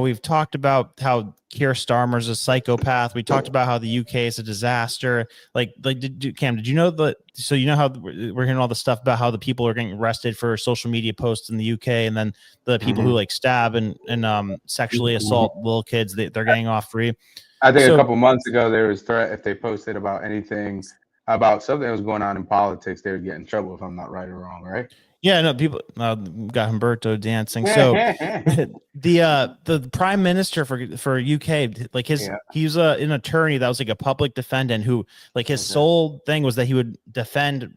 We've talked about how Keir Starmer's a psychopath. We talked about how the UK is a disaster. Cam, did you know that? So you know how we're hearing all the stuff about how the people are getting arrested for social media posts in the UK, and then the people who like stab and sexually assault little kids, they're getting off free. I think a couple months ago there was threat if they posted about anything about something that was going on in politics, they would get in trouble if I'm not right or wrong, right? Yeah, no, people got Humberto dancing. So the prime minister for UK, like he's an attorney that was like a public defendant who like his sole thing was that he would defend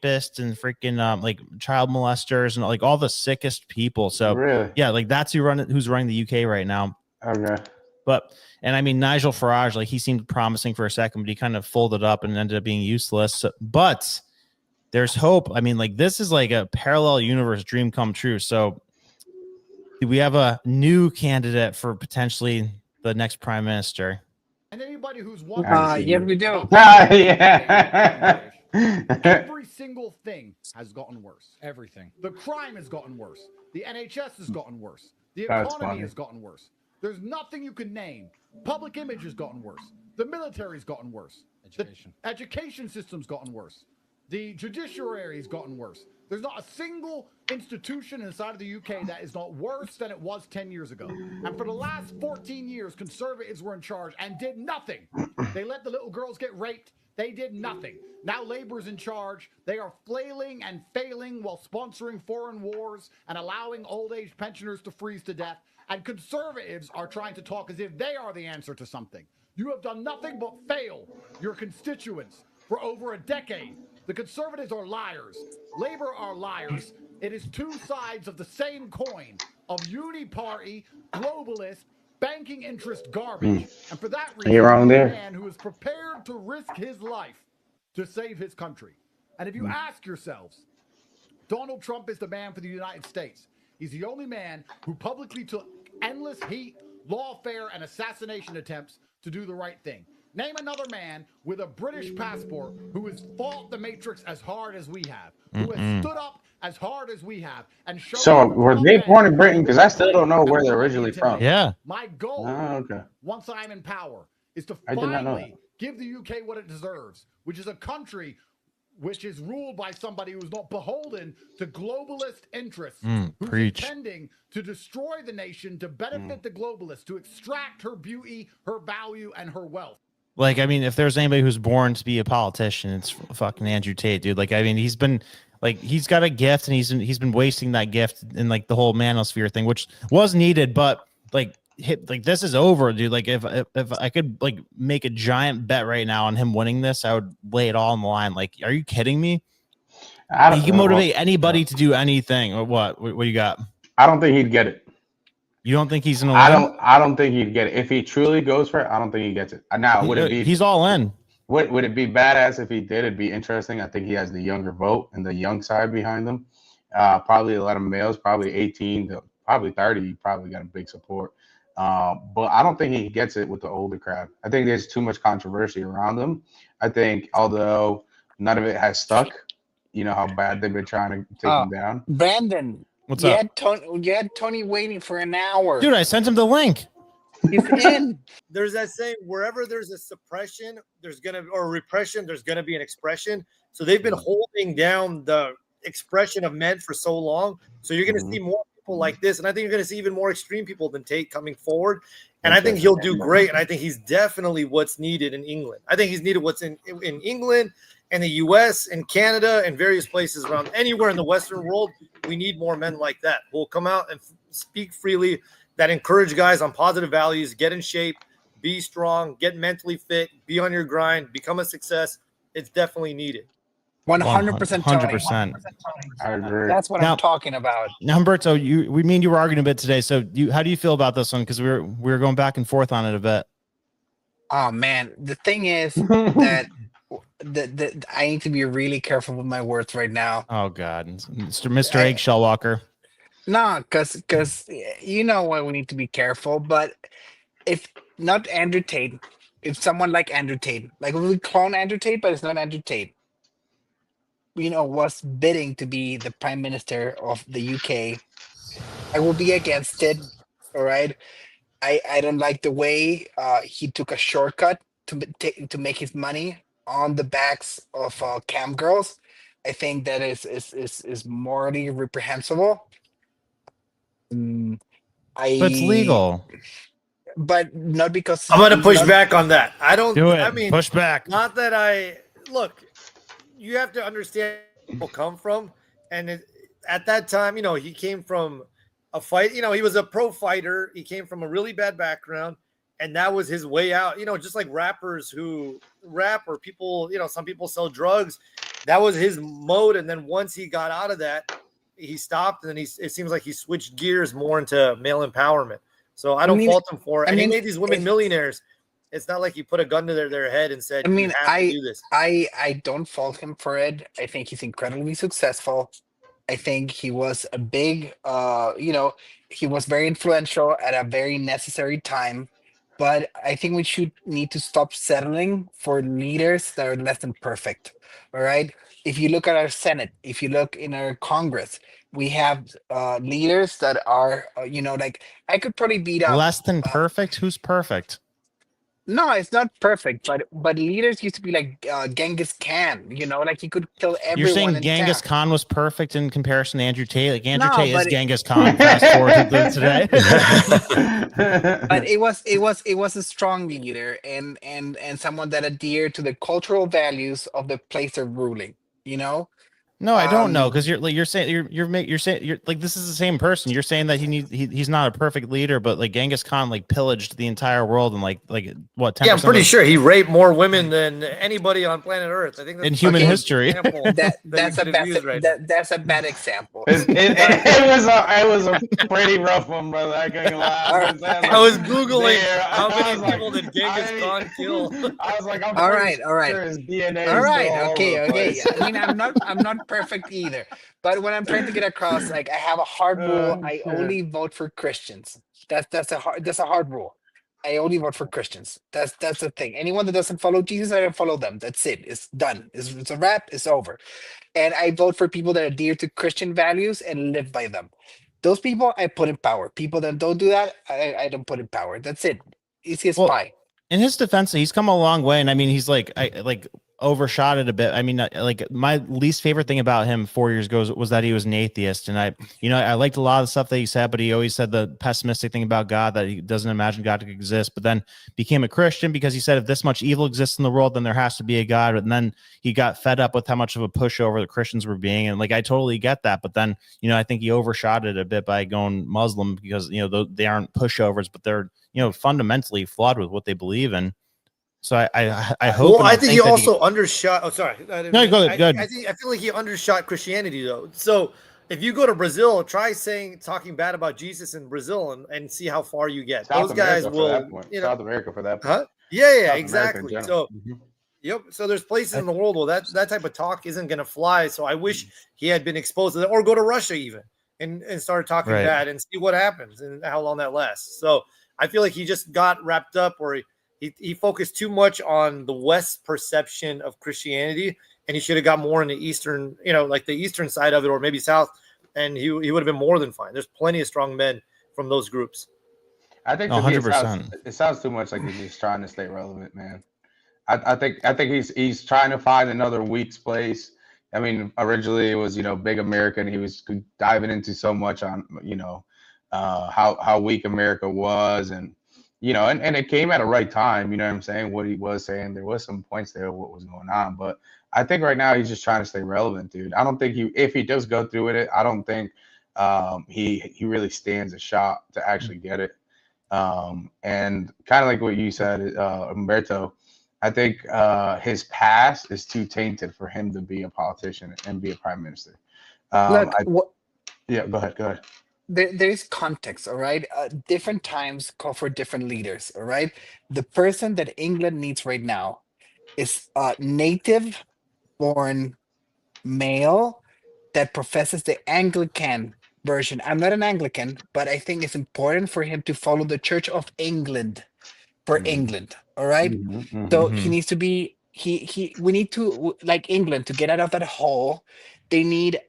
rapists and freaking like child molesters and like all the sickest people. So yeah, like that's who's running the UK right now. Okay. And I mean Nigel Farage, like he seemed promising for a second, but he kind of folded up and ended up being useless. But there's hope. I mean, like this is like a parallel universe dream come true. So we have a new candidate for potentially the next prime minister. And anybody who's wondering, yeah, we do. Every single thing has gotten worse. Everything. The crime has gotten worse. The NHS has gotten worse. The economy has gotten worse. There's nothing you can name. Public image has gotten worse. The military's gotten worse. Education. The education system's gotten worse. The judiciary has gotten worse. There's not a single institution inside of the UK that is not worse than it was 10 years ago. And for the last 14 years, Conservatives were in charge and did nothing. They let the little girls get raped. They did nothing. Now Labour's in charge. They are flailing and failing while sponsoring foreign wars and allowing old age pensioners to freeze to death. And Conservatives are trying to talk as if they are the answer to something. You have done nothing but fail your constituents for over a decade. The Conservatives are liars. Labour are liars. It is two sides of the same coin of uni-party, globalist, banking interest garbage. And for that reason, you're wrong there. A man who is prepared to risk his life to save his country. And if you ask yourselves, Donald Trump is the man for the United States. He's the only man who publicly took endless heat, lawfare, and assassination attempts to do the right thing. Name another man with a British passport who has fought the Matrix as hard as we have, who has stood up as hard as we have, and shown. So were they born in Britain? Because I still don't know where they're originally from. Yeah. My goal, once I'm in power, is to finally give the UK what it deserves, which is a country which is ruled by somebody who's not beholden to globalist interests, who's intending to destroy the nation to benefit the globalists, to extract her beauty, her value, and her wealth. Like, I mean, if there's anybody who's born to be a politician, it's fucking Andrew Tate, dude. Like, I mean, he's got a gift, and he's been wasting that gift in like the whole manosphere thing, which was needed, but like this is over, dude. Like, if I could like make a giant bet right now on him winning this, I would lay it all on the line. Like, are you kidding me? He can motivate anybody to do anything. Or what? What you got? I don't think he'd get it. You don't think he's gonna win? I don't think he'd get it. If he truly goes for it, I don't think he gets it. Now, would it be? He's all in. Would it be badass if he did? It'd be interesting. I think he has the younger vote and the young side behind him. Probably a lot of males, probably 18 to probably 30. He probably got a big support. But I don't think he gets it with the older crowd. I think there's too much controversy around him. I think although none of it has stuck, you know how bad they've been trying to take him down. Brandon. What's up? You had Tony waiting for an hour. Dude, I sent him the link. He's in. There's that saying, wherever there's a suppression, or repression, there's gonna be an expression. So they've been holding down the expression of men for so long. So you're gonna see more people like this, and I think you're gonna see even more extreme people than Tate coming forward. And I think he'll do great. And I think he's definitely what's needed in England. I think he's needed what's in England and the US and Canada and various places around anywhere in the Western world. We need more men like that who will come out and speak freely, that encourage guys on positive values, get in shape, be strong, get mentally fit, be on your grind, become a success. It's definitely needed. 100%. 100%. I agree. That's what I'm talking about. Now, Humberto, you were arguing a bit today. So how do you feel about this one? Because we were going back and forth on it a bit. Oh man, the thing is that I need to be really careful with my words right now. Oh God, Mr. Eggshell Walker. No, because you know why we need to be careful. But if not Andrew Tate, if someone like Andrew Tate, like we clone Andrew Tate, but it's not Andrew Tate, you know, was bidding to be the prime minister of the UK, I will be against it. All right. I don't like the way he took a shortcut to make his money on the backs of cam girls. I think that is morally reprehensible. Mm, But it's I legal. but not because I'm gonna push not back on that. I don't. Do I it. mean, Push back. not that I look. You have to understand where people come from, and at that time, he came from a fight. He was a pro fighter. He came from a really bad background, and that was his way out. Just like rappers who rap or people. Some people sell drugs. That was his mode, and then once he got out of that, he stopped, and then it seems like he switched gears more into male empowerment. So I I don't mean fault him for it. I And he mean made these women if millionaires. It's not like he put a gun to their head and said, I "You mean, have to I do this." I I don't fault him for it. I think he's incredibly successful. I think he was a big he was very influential at a very necessary time. But I think we should need to stop settling for leaders that are less than perfect. All right. If you look at our Senate, if you look in our Congress, we have leaders that are, like I could probably beat up. Less than uh, perfect? Who's perfect? no, it's not perfect, but leaders used to be like Genghis Khan, like he could kill You're everyone saying in town. Genghis Khan was perfect in comparison to Andrew Tate? Like Andrew No, Tate is Genghis Khan. Fast forward to today. but it was a strong leader and someone that adhered to the cultural values of the place they're ruling. You know, No, I don't know um, because you're saying you're saying you're like this is the same person. You're saying that he's not a perfect leader, but like Genghis Khan like pillaged the entire world and like what 10% Yeah, I'm pretty of sure he raped more women than anybody on planet Earth. I think that's in the human okay, simplest history. example that you that's a could have bad used right now. that's a bad example. It was a pretty rough one, brother. I can't lie. All right, I was Googling There, how I many was like, people did Genghis Khan kill. I was like, I'm all pretty right, all right. sure his DNA All is still right, all over okay, the okay. place. I mean, I'm not perfect either. But what I'm trying to get across, like I have a hard rule. I Shit. only vote for Christians. That's a hard rule. I only vote for Christians. That's the thing. Anyone that doesn't follow Jesus, I don't follow them. That's it. It's done. It's a wrap. It's over. And I vote for people that adhere to Christian values and live by them. Those people I put in power. People that don't do that, I don't put in power. That's it. Easy as Well, pie. in his defense, he's come a long way, and I mean, he's like I like overshot it a bit. I mean, like my least favorite thing about him 4 years ago was that he was an atheist, and I liked a lot of the stuff that he said, but he always said the pessimistic thing about God that he doesn't imagine God to exist. But then became a Christian because he said if this much evil exists in the world, then there has to be a God. And then he got fed up with how much of a pushover the Christians were being, and like I totally get that. But then I think he overshot it a bit by going Muslim because they aren't pushovers, but they're fundamentally flawed with what they believe in. So I hope. Well, and I think he that also undershot. Oh, sorry. No, go ahead. Go ahead. I feel like he undershot Christianity though. So if you go to Brazil, try talking bad about Jesus in Brazil and see how far you get. South Those guys America for that will, point. South America for that point. huh? Yeah, South America in exactly. general. So, yep. So there's places in the world where that type of talk isn't going to fly. So I wish he had been exposed to that, or go to Russia even and start talking Right. bad and see what happens and how long that lasts. So I feel like he just got wrapped up, or he focused too much on the West perception of Christianity, and he should have got more in the Eastern, like the Eastern side of it, or maybe South, and he would have been more than fine. There's plenty of strong men from those groups. I think to me 100%. it sounds too much like he's just trying to stay relevant, man. I think he's trying to find another week's place. I mean, originally it was Big America, and he was diving into so much on how weak America was, and and it came at a right time. You know what I'm saying? What he was saying, there was some points there of what was going on, but I think right now he's just trying to stay relevant, dude. I don't think if he does go through with it, I don't think he really stands a shot to actually get it. And kind of like what you said, Umberto, I think his past is too tainted for him to be a politician and be a prime minister. Look, Yeah, go ahead. there is context, all right? Different times call for different leaders, all right? The person that England needs right now is a native born male that professes the Anglican version. I'm not an Anglican, but I think it's important for him to follow the Church of England for England, all right? So he needs to be we need to, like England, to get out of that hole. They need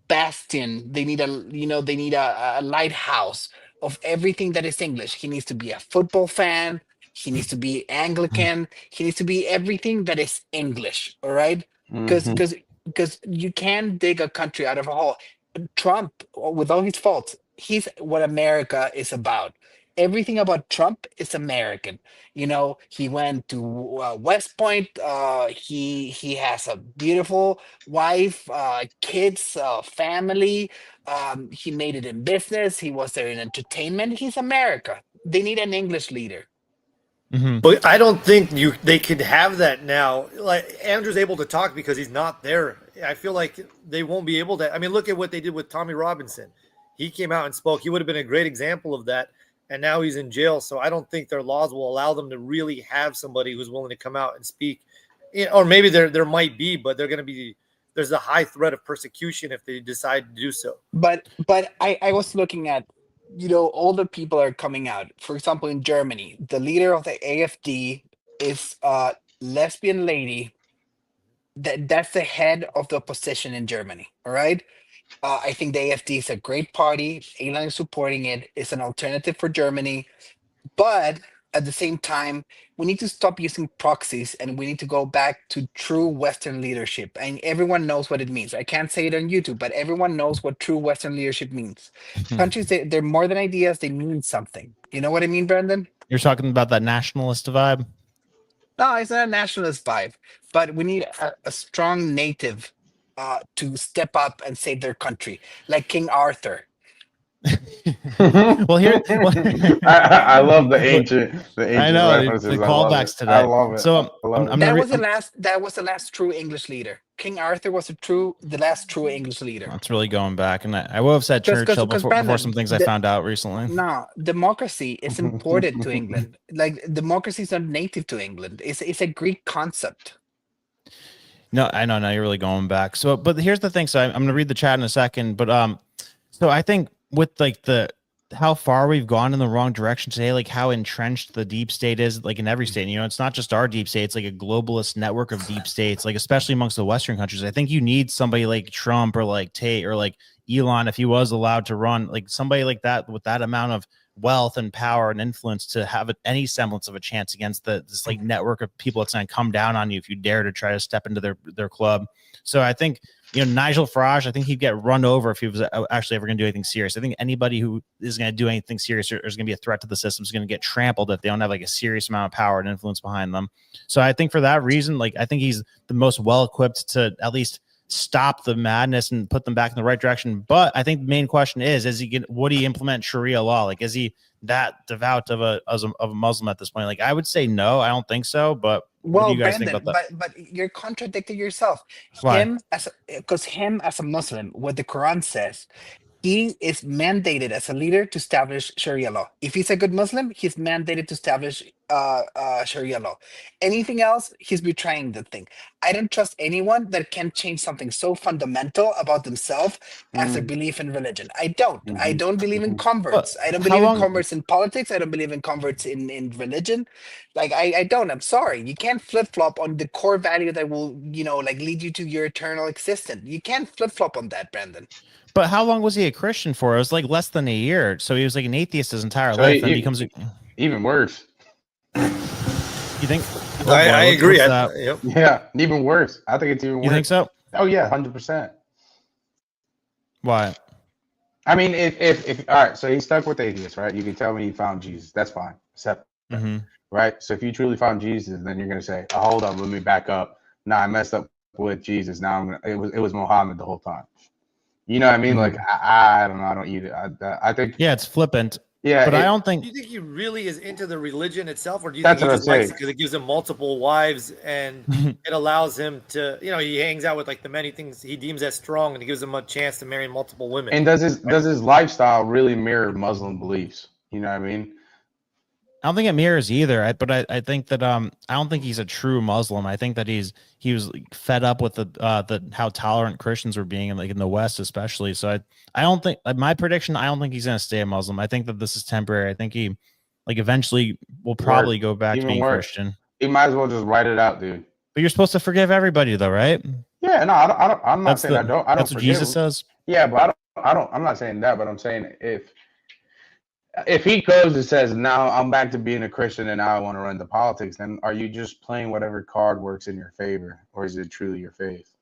bastion. They need a lighthouse of everything that is English. He needs to be a football fan. He needs to be Anglican. He needs to be everything that is English. All right, because Mhm. because because you can dig a country out of a hole. Trump, with all his faults, he's what America is about. Everything about Trump is American. You know, he went to West Point. He has a beautiful wife, kids, family. He made it in business. He was there in entertainment. He's America. They need an English leader. Mhm. But I don't think they could have that now. Like Andrew's able to talk because he's not there. I feel like they won't be able to. I mean, look at what they did with Tommy Robinson. He came out and spoke. He would have been a great example of that. And now he's in jail. So I don't think their laws will allow them to really have somebody who's willing to come out and speak. Or maybe there might be, but they're going to be. There's a high threat of persecution if they decide to do so. But I was looking at, older people are coming out. For example, in Germany, the leader of the AfD is a lesbian lady. That's the head of the opposition in Germany. All right. I think the AfD is a great party. Elon is supporting it. It's an alternative for Germany. But at the same time, we need to stop using proxies and we need to go back to true Western leadership. And everyone knows what it means. I can't say it on YouTube, but everyone knows what true Western leadership means. Countries, they're more than ideas, they mean something. You know what I mean, Brandon? You're talking about that nationalist vibe. No, it's not a nationalist vibe, but we need a strong native to step up and save their country, like King Arthur. Well, here, I love the ancient I know references. the I love callbacks it. to that. I love it. So I love I'm it. gonna That was the last true English leader. King Arthur was the last true English leader. That's really going back, and I will have said 'Cause- 'cause- Churchill 'cause before Brandon, some things I found out recently. No, democracy is imported to England. Like democracy is not native to England. It's a Greek concept. No, I know. Now you're really going back. So, but here's the thing. So I'm going to read the chat in a second. But so I think with like how far we've gone in the wrong direction today, like how entrenched the deep state is, like in every state. You know, it's not just our deep state; it's like a globalist network of deep states, like especially amongst the Western countries. I think you need somebody like Trump or like Tate or like Elon, if he was allowed to run, like somebody like that with that amount of wealth and power and influence to have any semblance of a chance against this like network of people that's going to come down on you if you dare to try to step into their club. So I think, Nigel Farage, I think he'd get run over if he was actually ever going to do anything serious. I think anybody who is going to do anything serious or is going to be a threat to the system is going to get trampled if they don't have like a serious amount of power and influence behind them. So I think for that reason, like I think he's the most well equipped to at least stop the madness and put them back in the right direction. But I think the main question is would he implement Sharia law? Like, is he that devout of a Muslim at this point? Like, I would say no, I don't think so. But what do you guys think about that? but you're contradicting yourself. Why? Because him as a Muslim, what the Quran says, he is mandated as a leader to establish Sharia law. If he's a good Muslim, he's mandated to establish Sharia law. Anything else, he's betraying the thing. I don't trust anyone that can change something so fundamental about themselves as their belief in religion. I don't. I don't believe in converts. I don't believe in converts in politics. I don't believe in converts in religion. Like I don't. I'm sorry. You can't flip flop on the core value that will like lead you to your eternal existence. You can't flip flop on that, Brandon. But how long was he a Christian for? It was like less than a year. So he was like an atheist his entire life. And becomes even worse. You think? I agree. Yep. Yeah, even worse. I think it's even worse. You think so? Oh yeah, 100%. Why? I mean, if all right, so he's stuck with atheists, right? You can tell me he found Jesus. That's fine. Except right. So if you truly found Jesus, then you're gonna say, "Oh, hold up, let me back up. Nah, I messed up with Jesus. Now it was Muhammad the whole time." You know what I mean? Like I don't know. I don't either. I think it's flippant. Yeah, but I don't think. Do you think he really is into the religion itself, or do you That's think he what just I'm likes saying. it because it gives him multiple wives and it allows him to, he hangs out with like the many things he deems as strong, and it gives him a chance to marry multiple women. And does his lifestyle really mirror Muslim beliefs? You know what I mean? I don't think it mirrors either. But I think that I don't think he's a true Muslim. I think that he was fed up with the how tolerant Christians were being in the West, especially. So I don't think my prediction. I don't think he's gonna stay a Muslim. I think that this is temporary. I think he eventually will probably go back to being Christian. He might as well just write it out, dude. But you're supposed to forgive everybody, though, right? Yeah, no, I'm not saying I don't. I don't. That's what Jesus says. Yeah, but I'm not saying that. But I'm saying if if he goes and says, now I'm back to being a Christian and now I want to run the politics, then are you just playing whatever card works in your favor, or is it truly your faith?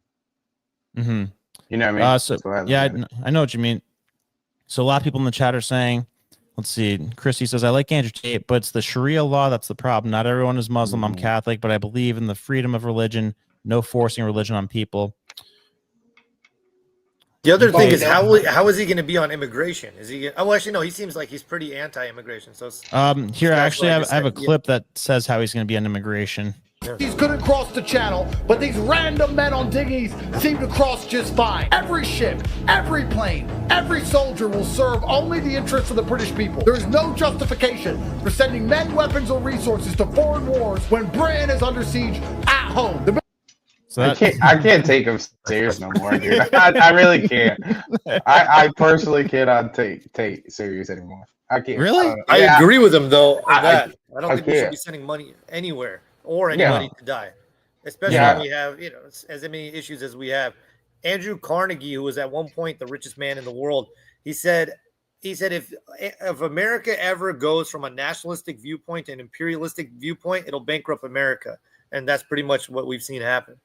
Mm-hmm. You know what I mean? So That's what I look yeah, at it. I know what you mean. So a lot of people in the chat are saying, let's see, Christy says, I like Andrew Tate, but it's the Sharia law that's the problem. Not everyone is Muslim. I'm Catholic, but I believe in the freedom of religion, no forcing religion on people. The other thing is how is he going to be on immigration? Is he? Oh, actually, no. He seems like he's pretty anti-immigration. So here, actually, I have a clip that says how he's going to be on immigration. He's couldn't cross the channel, but these random men on dinghies seem to cross just fine. Every ship, every plane, every soldier will serve only the interests of the British people. There is no justification for sending men, weapons, or resources to foreign wars when Britain is under siege at home. So I can't take him serious no more, dude. I really can't. I personally cannot take Tate serious anymore. I can't. Really? I agree with him though on that. I don't think we should can't. be sending money anywhere or anybody to die, especially when we have as many issues as we have. Andrew Carnegie, who was at one point the richest man in the world, he said if America ever goes from a nationalistic viewpoint to an imperialistic viewpoint, it'll bankrupt America, and that's pretty much what we've seen happen.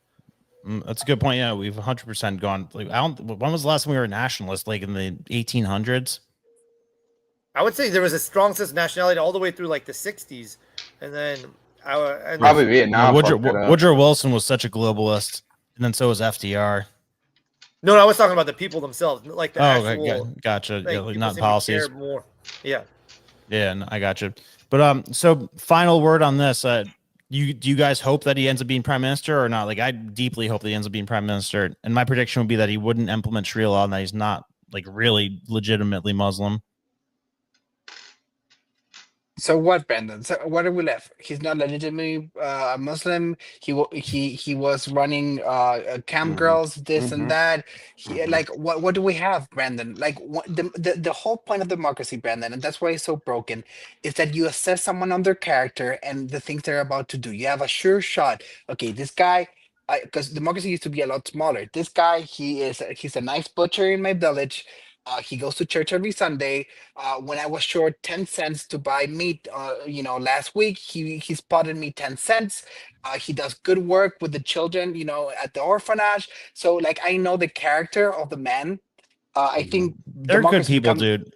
That's a good point. Yeah, we've 100% gone. Like, when was the last time we were a nationalist? Like in the 1800s? I would say there was a strong sense of nationality all the way through like the 60s, and then probably Vietnam. Woodrow Wilson was such a globalist, and then so was FDR. No, I was talking about the people themselves, like the actual. Gotcha. Like, yeah, like not policies. More. Yeah. Yeah, no, I gotcha. But so final word on this. Do you guys hope that he ends up being prime minister or not? Like, I deeply hope that he ends up being prime minister, and my prediction would be that he wouldn't implement Sharia law and that he's not like really legitimately Muslim. So what, Brandon? So what are we left? He's not legitimately a Muslim. He was running camp girls, this and that. Like what do we have, Brandon? Like the whole point of democracy, Brandon, and that's why it's so broken, is that you assess someone on their character and the things they're about to do. You have a sure shot. Okay, this guy. Because democracy used to be a lot smaller. This guy, he's a nice butcher in my village. He goes to church every Sunday. When I was short 10 cents to buy meat, last week, he spotted me 10 cents. He does good work with the children, at the orphanage. So, like, I know the character of the man. I think they're good people, dude.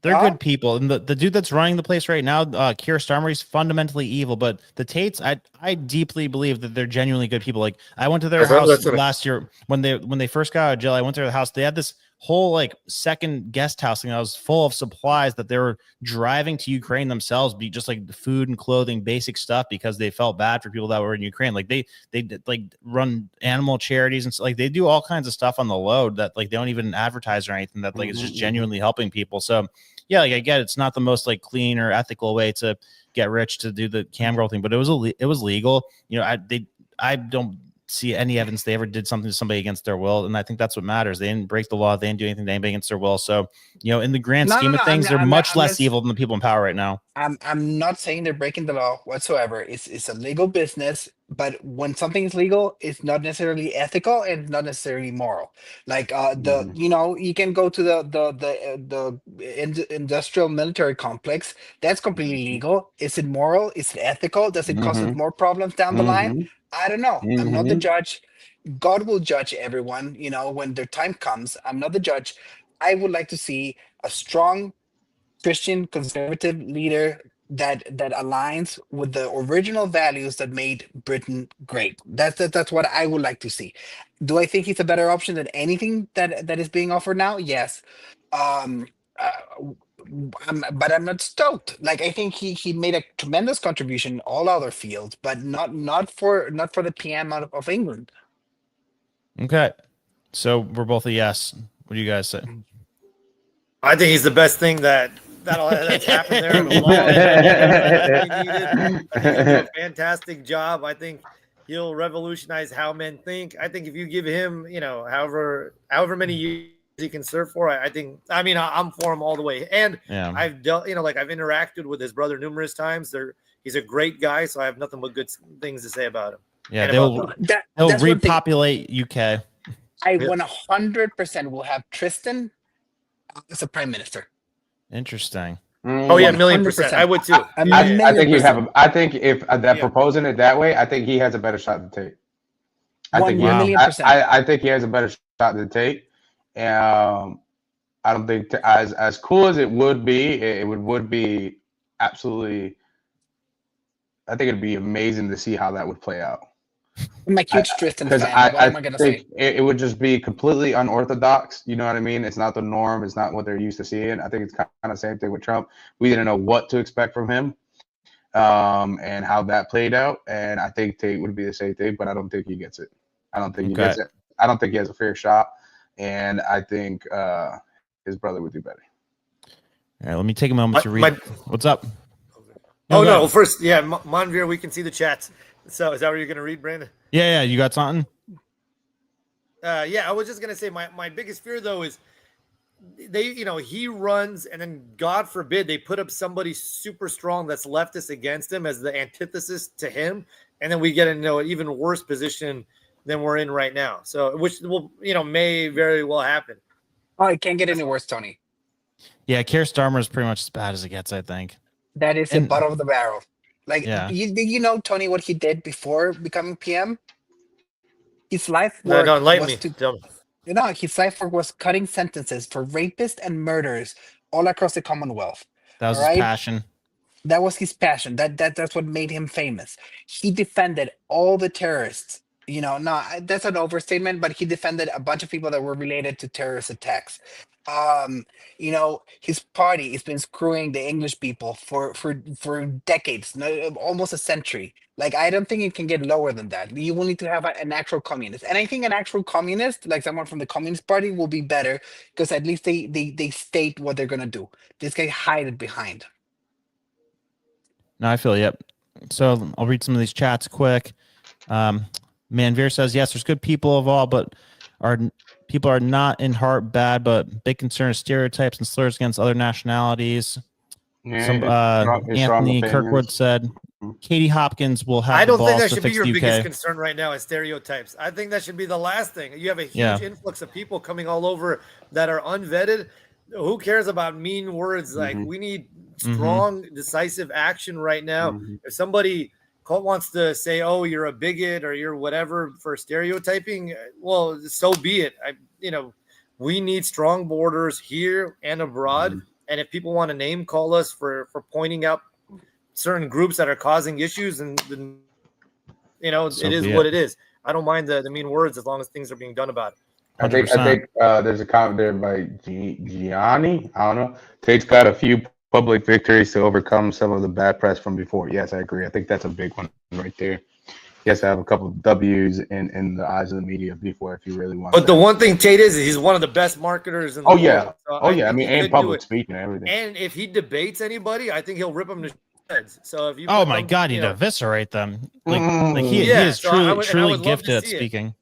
They're good people. And the dude that's running the place right now, Keir Starmer, he's fundamentally evil. But the Tates, I deeply believe that they're genuinely good people. Like, I went to their house last year when they first got out of jail. I went to their house. They had this whole like second guest house thing that was full of supplies that they were driving to Ukraine themselves, be just like food and clothing, basic stuff, because they felt bad for people that were in Ukraine. Like they like run animal charities and like they do all kinds of stuff on the load that like they don't even advertise or anything, that like it's just genuinely helping people. So yeah, like I get it's not the most like clean or ethical way to get rich to do the cam girl thing, but it was legal. I don't see any evidence they ever did something to somebody against their will, and I think that's what matters. They didn't break the law. They didn't do anything to anybody against their will. So, in the grand scheme of things, they're much less evil than the people in power right now. I'm not saying they're breaking the law whatsoever. It's a legal business, but when something is legal, it's not necessarily ethical and not necessarily moral. Like you can go to the industrial military complex. That's completely legal. Is it moral? Is it ethical? Does it cause us more problems down the line? I don't know. I'm not the judge. God will judge everyone, when their time comes. I'm not the judge. I would like to see a strong Christian conservative leader that aligns with the original values that made Britain great. That's what I would like to see. Do I think he's a better option than anything that is being offered now? Yes. But I'm not stoked. Like, I think he made a tremendous contribution in all other fields, but not for the PM of England. Okay, so we're both a yes. What do you guys say? I think he's the best thing that's happened there in a long time. He'll do a fantastic job. I think he'll revolutionize how men think. I think if you give him, however many years he can serve for, I'm for him all the way. And I've dealt, I've interacted with his brother numerous times. He's a great guy, so I have nothing but good things to say about him. Yeah, they'll repopulate UK. I 100% will have Tristan as a prime minister. Interesting. Oh yeah, 1,000,000%. 100%. I would too. A Yeah, yeah, yeah. I think he'd have. million%. I think if that Yeah. proposing it that way, I think he has a better shot than Tate. I think. One Wow. million percent. I think he has a better shot than Tate. I don't think as cool as it would be, it would be absolutely. I think it'd be amazing to see how that would play out. I'm a huge Tristan Because fan. What am I gonna say? it would just be completely unorthodox. You know what I mean? It's not the norm. It's not what they're used to seeing. I think it's kind of the same thing with Trump. We didn't know what to expect from him, and how that played out. And I think Tate would be the same thing, but I don't think he gets it. I don't think he gets it. I don't think he has a fair shot, and I think his brother would do better. All right, let me take a moment to read. What's up? Oh go no! ahead. First, yeah, Monveer, we can see the chats. So is that what you're gonna read, Brandon? Yeah, you got something? Yeah, I was just gonna say my biggest fear though is he runs and then God forbid they put up somebody super strong that's leftist against him as the antithesis to him, and then we get into an even worse position than we're in right now. So which will may very well happen. Oh, it can't get any worse, Tony. Yeah, Keir Starmer is pretty much as bad as it gets, I think. That is the butt of the barrel. Like, Yeah. you know, Tony, what he did before becoming PM? His life No, work don't enlighten was me. Tell me. his life work was cutting sentences for rapists and murderers all across the Commonwealth. That was all his right? passion. That was his passion. That's what made him famous. He defended all the terrorists. No, that's an overstatement, but he defended a bunch of people that were related to terrorist attacks. His party has been screwing the English people for decades, almost a century. Like, I don't think it can get lower than that. You will need to have an actual communist, and I think an actual communist, like someone from the Communist Party, will be better because at least they state what they're gonna do. This guy hide it behind. No, I feel yep. So I'll read some of these chats quick. Manveer says, yes, there's good people involved, but people are not in heart bad, but big concern is stereotypes and slurs against other nationalities. Yeah, Anthony Kirkwood said, Katie Hopkins will have I don't the think balls that to should be fix your the biggest UK. concern right now is stereotypes. I think that should be the last thing. You have a huge influx of people coming all over that are unvetted. Who cares about mean words? Like, we need strong, decisive action right now. If somebody wants to say, oh, you're a bigot or you're whatever for stereotyping, well, so be it. We need strong borders here and abroad. And if people want to name call us for pointing out certain groups that are causing issues, and it is what it is. I don't mind the mean words as long as things are being done about it. I think there's a comment there by Gianni. I don't know. Tate's got a few public victories to overcome some of the bad press from before. Yes, I agree. I think that's a big one right there. He has to have a couple of W's in the eyes of the media before, if you really want. But the one thing Tate is he's one of the best marketers in the world. So I mean, and public speaking and everything. And if he debates anybody, I think he'll rip them to shreds. So if you my God, he'd eviscerate them. Like he is truly gifted at speaking.